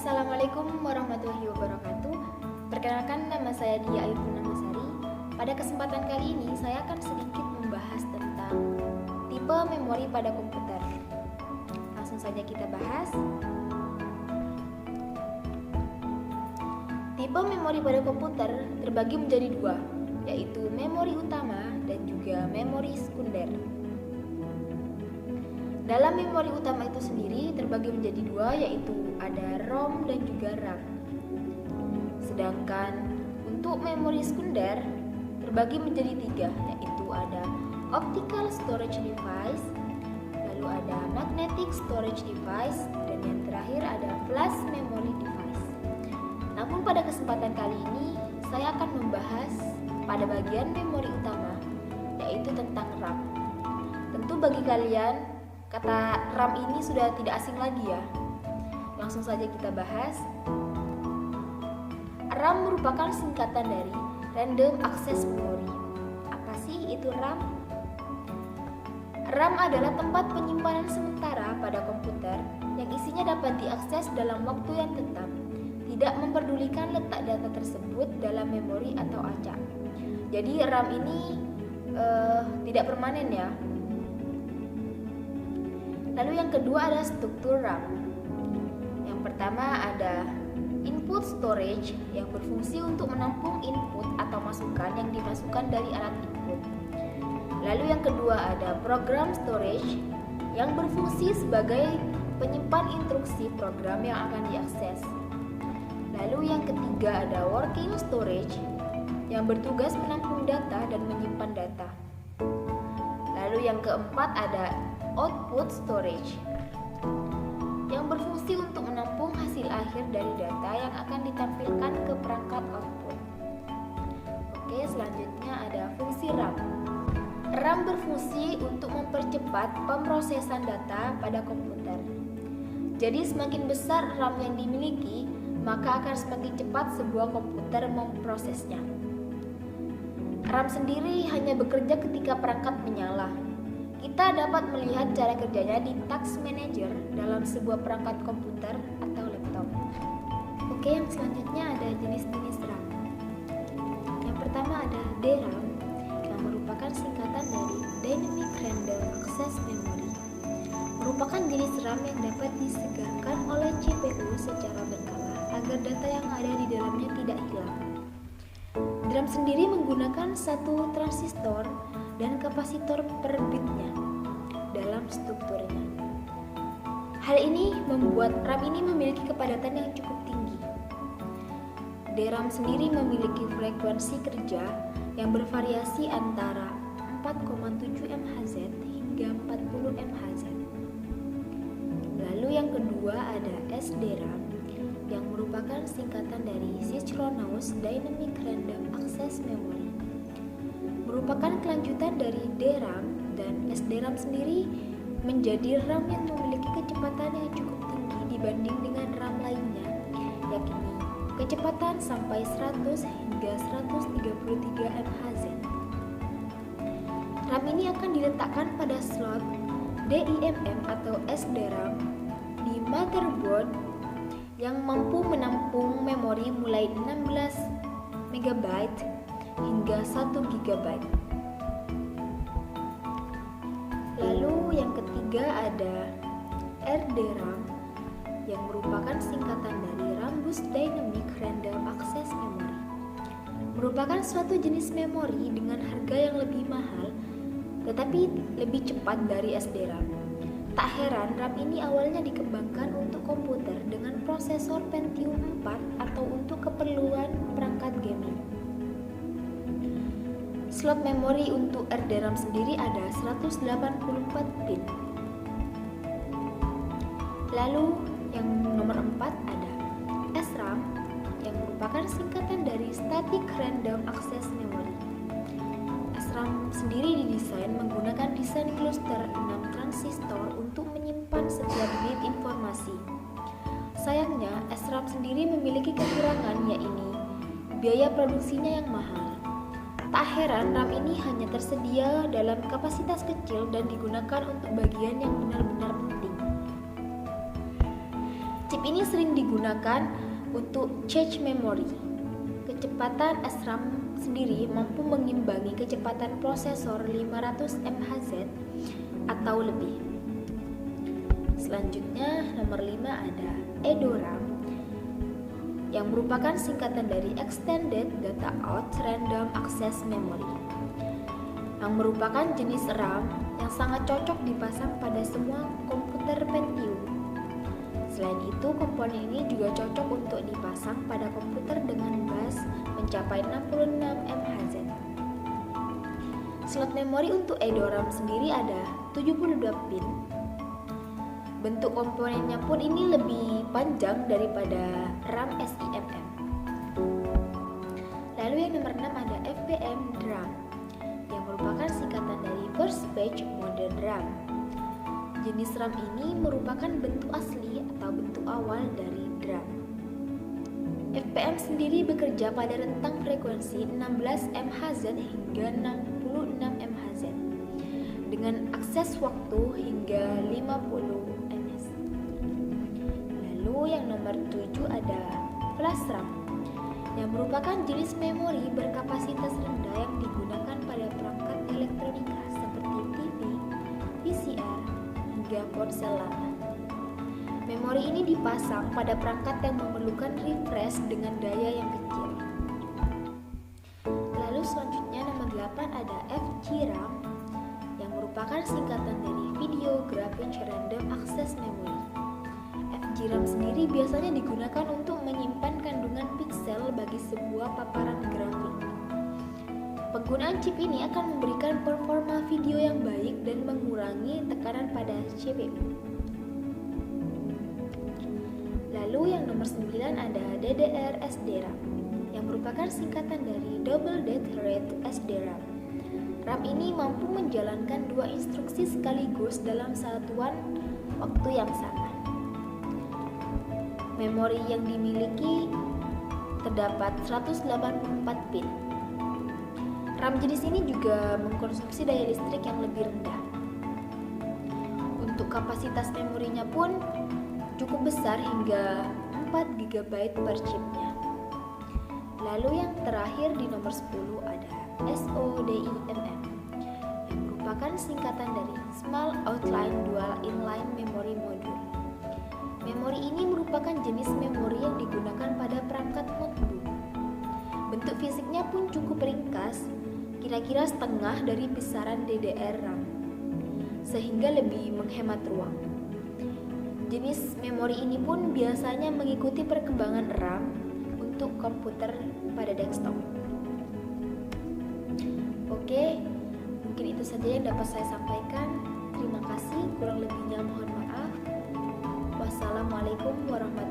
Assalamualaikum warahmatullahi wabarakatuh. Perkenalkan, nama saya Dia Ayu Purnamasari. Pada kesempatan kali ini saya akan sedikit membahas tentang tipe memori pada komputer. Langsung saja kita bahas. Tipe memori pada komputer terbagi menjadi dua, yaitu memori utama dan juga memori sekunder. Dalam memori utama itu sendiri terbagi menjadi dua, yaitu ada ROM dan juga RAM. Sedangkan untuk memori sekunder terbagi menjadi tiga, yaitu ada optical storage device, lalu ada magnetic storage device, dan yang terakhir ada flash memory device. Namun pada kesempatan kali ini saya akan membahas pada bagian memori utama, yaitu tentang RAM. Tentu bagi kalian kata RAM ini sudah tidak asing lagi ya. Langsung saja kita bahas. RAM merupakan singkatan dari Random Access Memory. Apa sih itu RAM? RAM adalah tempat penyimpanan sementara pada komputer yang isinya dapat diakses dalam waktu yang tetap, tidak memperdulikan letak data tersebut dalam memori atau acak. Jadi RAM ini tidak permanen ya. Lalu yang kedua ada struktur RAM. Yang pertama ada input storage yang berfungsi untuk menampung input atau masukan yang dimasukkan dari alat input. Lalu yang kedua ada program storage yang berfungsi sebagai penyimpan instruksi program yang akan diakses. Lalu yang ketiga ada working storage yang bertugas menampung data dan menyimpan data. Lalu yang keempat ada output storage yang berfungsi untuk menampung hasil akhir dari data yang akan ditampilkan ke perangkat output. Oke, selanjutnya ada fungsi RAM. RAM berfungsi untuk mempercepat pemrosesan data pada komputer. Jadi semakin besar RAM yang dimiliki, maka akan semakin cepat sebuah komputer memprosesnya. RAM sendiri hanya bekerja ketika perangkat menyala. Kita dapat melihat cara kerjanya di Task Manager dalam sebuah perangkat komputer atau laptop. Oke, yang selanjutnya ada jenis-jenis RAM. Yang pertama ada DRAM yang merupakan singkatan dari Dynamic Random Access Memory. Merupakan jenis RAM yang dapat disegarkan oleh CPU secara berkala agar data yang ada di dalamnya tidak hilang. DRAM sendiri menggunakan satu transistor dan kapasitor per bitnya dalam strukturnya. Hal ini membuat RAM ini memiliki kepadatan yang cukup tinggi. DRAM sendiri memiliki frekuensi kerja yang bervariasi antara 4,7 MHz hingga 40 MHz. Lalu yang kedua ada SDRAM yang merupakan singkatan dari Synchronous Dynamic Random Access Memory. Merupakan kelanjutan dari DRAM, dan SDRAM sendiri menjadi RAM yang memiliki kecepatan yang cukup tinggi dibanding dengan RAM lainnya, yakni kecepatan sampai 100 hingga 133 MHz. RAM ini akan diletakkan pada slot DIMM atau SDRAM di motherboard yang mampu menampung memori mulai 16 MB hingga 1 GB. Lalu yang ketiga ada RDRAM yang merupakan singkatan dari Rambus Dynamic Random Access Memory. Merupakan suatu jenis memori dengan harga yang lebih mahal tetapi lebih cepat dari SDRAM. Tak heran RAM ini awalnya dikembangkan untuk komputer dengan prosesor Pentium 4 atau untuk keperluan perangkat gaming. Slot memori untuk RDRAM sendiri ada 184 pin. Lalu yang nomor 4 ada SRAM yang merupakan singkatan dari Static Random Access Memory. SRAM sendiri didesain menggunakan desain cluster 6 transistor untuk menyimpan setiap bit informasi. Sayangnya, SRAM sendiri memiliki kekurangan, yaitu biaya produksinya yang mahal. Tak heran RAM ini hanya tersedia dalam kapasitas kecil dan digunakan untuk bagian yang benar-benar penting. Chip ini sering digunakan untuk cache memory. Kecepatan SRAM sendiri mampu mengimbangi kecepatan prosesor 500 MHz atau lebih. Selanjutnya nomor 5 ada EDORAM yang merupakan singkatan dari Extended Data Out Random Access Memory, yang merupakan jenis RAM yang sangat cocok dipasang pada semua komputer Pentium. Selain itu, komponen ini juga cocok untuk dipasang pada komputer dengan bus mencapai 66 MHz. Slot memori untuk EDORAM sendiri ada 72 pin. Bentuk komponennya pun ini lebih panjang daripada RAM SIMM. Lalu yang nomor 6 ada FPM DRAM yang merupakan singkatan dari First Batch Modern RAM. Jenis RAM ini merupakan bentuk asli atau bentuk awal dari DRAM. FPM sendiri bekerja pada rentang frekuensi 16 MHz hingga 66 MHz dengan akses waktu hingga 50 ms. Lalu yang nomor 7 ada Flash RAM yang merupakan jenis memori berkapasitas rendah yang digunakan pada perangkat elektronika seperti TV, VCR, hingga ponsel lama. Memori ini dipasang pada perangkat yang memerlukan refresh dengan daya yang kecil. Lalu selanjutnya nomor 8 ada FGRAM yang merupakan singkatan dari Video Graphics Random Access Memory. FGRAM sendiri biasanya digunakan untuk menyimpan kandungan piksel bagi sebuah paparan grafik. Penggunaan chip ini akan memberikan performa video yang baik dan mengurangi tekanan pada CPU. Lalu yang nomor 9 ada DDR SDRAM yang merupakan singkatan dari Double Date Rate SDRAM. RAM ini mampu menjalankan 2 instruksi sekaligus dalam satuan waktu yang sama. Memori yang dimiliki terdapat 184 pin. RAM jenis ini juga mengkonsumsi daya listrik yang lebih rendah. Untuk kapasitas memorinya pun cukup besar hingga 4 GB per chipnya. Lalu yang terakhir di nomor 10 ada SODIMM yang merupakan singkatan dari Small Outline Dual Inline Memory Module. Memori ini merupakan jenis memori yang digunakan pada perangkat notebook. Bentuk fisiknya pun cukup ringkas, kira-kira setengah dari besaran DDR RAM, sehingga lebih menghemat ruang. Jenis memori ini pun biasanya mengikuti perkembangan RAM untuk komputer pada desktop. Oke, mungkin itu saja yang dapat saya sampaikan. Terima kasih, kurang lebihnya mohon maaf. Wassalamualaikum warahmatullahi wabarakatuh.